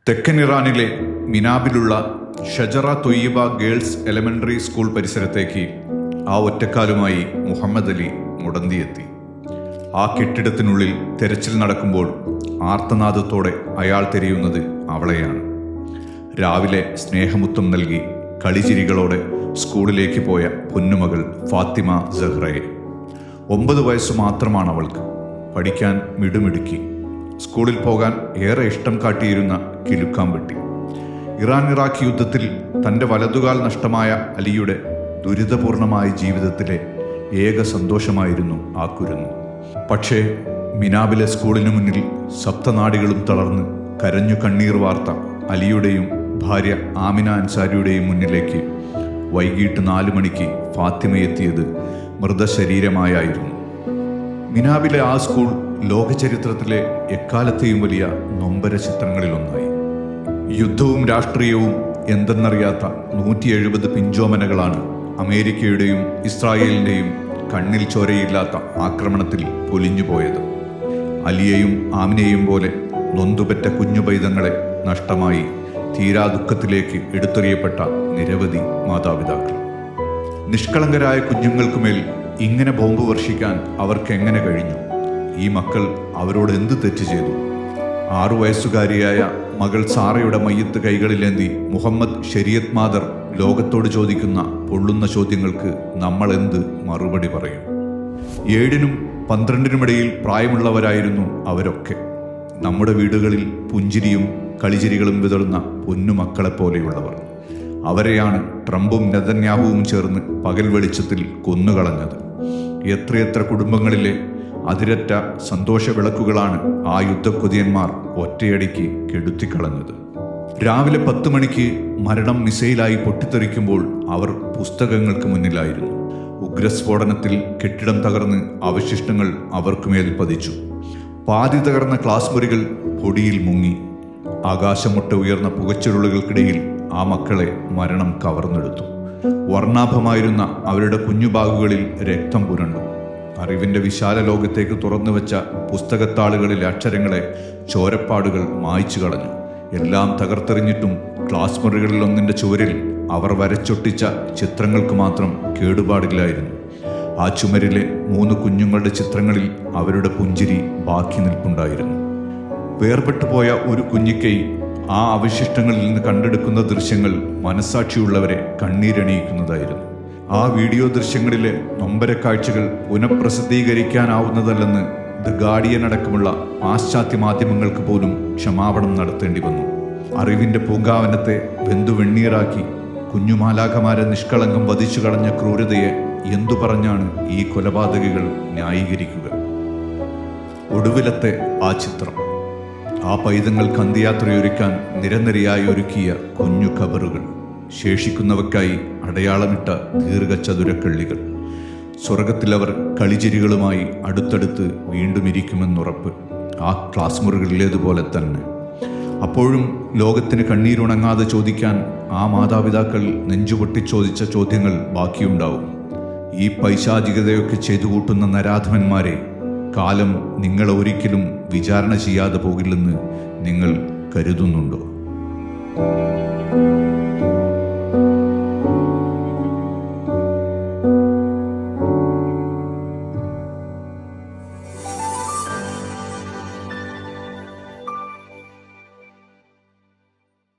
തെക്കൻ ഇറാനിലെ മിനാബിലുള്ള ഷജറ തൊയ്യബ girls elementary school പരിസരത്തേക്ക് ആ ഒറ്റക്കാലുമായി മുഹമ്മദ് അലി മുടന്തിയെത്തി. ആ കെട്ടിടത്തിനുള്ളിൽ തെരച്ചിൽ നടക്കുമ്പോൾ ആർത്തനാദത്തോടെ അയാൾ തിരയുന്നത് അവളെയാണ്. രാവിലെ സ്നേഹമുത്തം നൽകി കളിചിരികളോടെ സ്കൂളിലേക്ക് പോയ പൊന്നുമകൾ ഫാത്തിമ സഹ്റയെ. 9 വയസ്സ് മാത്രമാണ് അവൾക്ക്. പഠിക്കാൻ മിടുമിടുക്കി. സ്കൂളിൽ പോകാൻ ഏറെ ഇഷ്ടം കാട്ടിയിരുന്ന കിലുക്കാമ്പെട്ടി. ഇറാൻ ഇറാഖ് യുദ്ധത്തിൽ തൻ്റെ വലതുകാൽ നഷ്ടമായ അലിയുടെ ദുരിതപൂർണമായ ജീവിതത്തിലെ ഏക സന്തോഷമായിരുന്നു ആ കുരുന്നു. പക്ഷേ മിനാബിലെ സ്കൂളിനു മുന്നിൽ സപ്തനാടികളും തളർന്ന് കരഞ്ഞു കണ്ണീർ വാർത്ത അലിയുടെയും ഭാര്യ ആമിന അൻസാരിയുടെയും മുന്നിലേക്ക് വൈകിട്ട് 4 മണിക്ക് ഫാത്തിമയെത്തിയത് മൃതശരീരമായായിരുന്നു. മിനാബിലെ ആ സ്കൂൾ ലോകചരിത്രത്തിലെ എക്കാലത്തെയും വലിയ നൊമ്പര ചിത്രങ്ങളിലൊന്നായി. യുദ്ധവും രാഷ്ട്രീയവും എന്തെന്നറിയാത്ത 170 പിഞ്ചോമനകളാണ് അമേരിക്കയുടെയും ഇസ്രായേലിൻ്റെയും കണ്ണിൽ ചോരയില്ലാത്ത ആക്രമണത്തിൽ പൊലിഞ്ഞുപോയത്. അലിയെയും ആമിനെയും പോലെ നൊന്തുപെറ്റ കുഞ്ഞു പൈതങ്ങളെ നഷ്ടമായി തീരാ ദുഃഖത്തിലേക്ക് എടുത്തെറിയപ്പെട്ട നിരവധി മാതാപിതാക്കൾ. നിഷ്കളങ്കരായ കുഞ്ഞുങ്ങൾക്കുമേൽ ഇങ്ങനെ ബോംബ് വർഷിക്കാൻ അവർക്കെങ്ങനെ കഴിഞ്ഞു? ഈ മക്കൾ അവരോട് എന്ത് തെറ്റ് ചെയ്തു? 6 വയസ്സുകാരിയായ മകൾ സാറയുടെ മയ്യത്ത് കൈകളിലേന്തി മുഹമ്മദ് ശരീഅത്ത് മാദർ ലോകത്തോട് ചോദിക്കുന്ന പൊള്ളുന്ന ചോദ്യങ്ങൾക്ക് നമ്മൾ എന്ത് മറുപടി പറയും? 7-നും 12-നും ഇടയിൽ പ്രായമുള്ളവരായിരുന്നു അവരൊക്കെ. നമ്മുടെ വീടുകളിൽ പുഞ്ചിരിയും കളിചിരികളും വിതറുന്ന പൊന്നുമക്കളെപ്പോലെയുള്ളവർ. അവരെയാണ് ട്രംപും നെതന്യാഹുവും ചേർന്ന് പകൽ വെളിച്ചത്തിൽ കൊന്നുകളഞ്ഞത്. എത്രയെത്ര കുടുംബങ്ങളിലെ അതിരറ്റ സന്തോഷ വിളക്കുകളാണ് ആ യുദ്ധക്കൊതിയന്മാർ ഒറ്റയടിക്ക് കെടുത്തിക്കളഞ്ഞത്. രാവിലെ 10 മണിക്ക് മരണം മിസൈലായി പൊട്ടിത്തെറിക്കുമ്പോൾ അവർ പുസ്തകങ്ങൾക്ക് മുന്നിലായിരുന്നു. ഉഗ്രസ്ഫോടനത്തിൽ കെട്ടിടം തകർന്ന് അവശിഷ്ടങ്ങൾ അവർക്കുമേൽ പതിച്ചു. പാതി തകർന്ന ക്ലാസ് മുറികൾ പൊടിയിൽ മുങ്ങി. ആകാശമുട്ട ഉയർന്ന പുകച്ചുരുളുകൾക്കിടയിൽ ആ മക്കളെ മരണം കവർന്നെടുത്തു. വർണ്ണാഭമായിരുന്ന അവരുടെ കുഞ്ഞുബാഗുകളിൽ രക്തം പുരണ്ടു. അറിവിൻ്റെ വിശാല ലോകത്തേക്ക് തുറന്നു വെച്ച പുസ്തകത്താളുകളിലെ അക്ഷരങ്ങളെ ചോരപ്പാടുകൾ മായ്ച്ചു കളഞ്ഞു. എല്ലാം തകർത്തെറിഞ്ഞിട്ടും ക്ലാസ് മുറികളിൽ ഒന്നിൻ്റെ ചുവരിൽ അവർ വരച്ചൊട്ടിച്ച ചിത്രങ്ങൾക്ക് മാത്രം കേടുപാടില്ലായിരുന്നു. ആ ചുമരിലെ 3 കുഞ്ഞുങ്ങളുടെ ചിത്രങ്ങളിൽ അവരുടെ പുഞ്ചിരി ബാക്കി നിൽപ്പുണ്ടായിരുന്നു. വേർപെട്ടുപോയ ഒരു കുഞ്ഞിക്കൈ ആ അവശിഷ്ടങ്ങളിൽ നിന്ന് കണ്ടെടുക്കുന്ന ദൃശ്യങ്ങൾ മനസ്സാക്ഷിയുള്ളവരെ കണ്ണീരണിയിക്കുന്നതായിരുന്നു. ആ വീഡിയോ ദൃശ്യങ്ങളിലെ നൊമ്പര കാഴ്ചകൾ പുനഃപ്രസിദ്ധീകരിക്കാനാവുന്നതല്ലെന്ന് ദ ഗാർഡിയൻ അടക്കമുള്ള പാശ്ചാത്യ മാധ്യമങ്ങൾക്ക് പോലും ക്ഷമാപണം നടത്തേണ്ടി വന്നു. അറിവിൻ്റെ പൂങ്കാവനത്തെ വെന്തുവെണ്ണീറാക്കി കുഞ്ഞുമാലാഖമാരെ നിഷ്കളങ്കം വധിച്ചു കളഞ്ഞ ക്രൂരതയെ എന്തു പറഞ്ഞാണ് ഈ കൊലപാതകികൾ ന്യായീകരിക്കുക? ഒടുവിലത്തെ ആ ചിത്രം, ആ പൈതങ്ങൾക്ക് അന്ത്യയാത്രയൊരുക്കാൻ നിരനിരയായി ഒരുക്കിയ കുഞ്ഞു ഖബറുകൾ, ശേഷിക്കുന്നവയ്ക്കായി അടയാളമിട്ട ദീർഘചതുരക്കള്ളികൾ. സ്വർഗത്തിലവർ കളിചിരികളുമായി അടുത്തടുത്ത് വീണ്ടും ഇരിക്കുമെന്നുറപ്പ് ആ ക്ലാസ് മുറികളിലേതുപോലെ തന്നെ. അപ്പോഴും ലോകത്തിന് കണ്ണീരുണങ്ങാതെ ചോദിക്കാൻ ആ മാതാപിതാക്കൾ നെഞ്ചുപൊട്ടി ചോദിച്ച ചോദ്യങ്ങൾ ബാക്കിയുണ്ടാവും. ഈ പൈശാചികതയൊക്കെ ചെയ്തു കൂട്ടുന്ന നരാധമന്മാരെ കാലം നിങ്ങളെ ഒരിക്കലും വിചാരണ ചെയ്യാതെ പോകില്ലെന്ന് നിങ്ങൾ കരുതുന്നുണ്ടോ?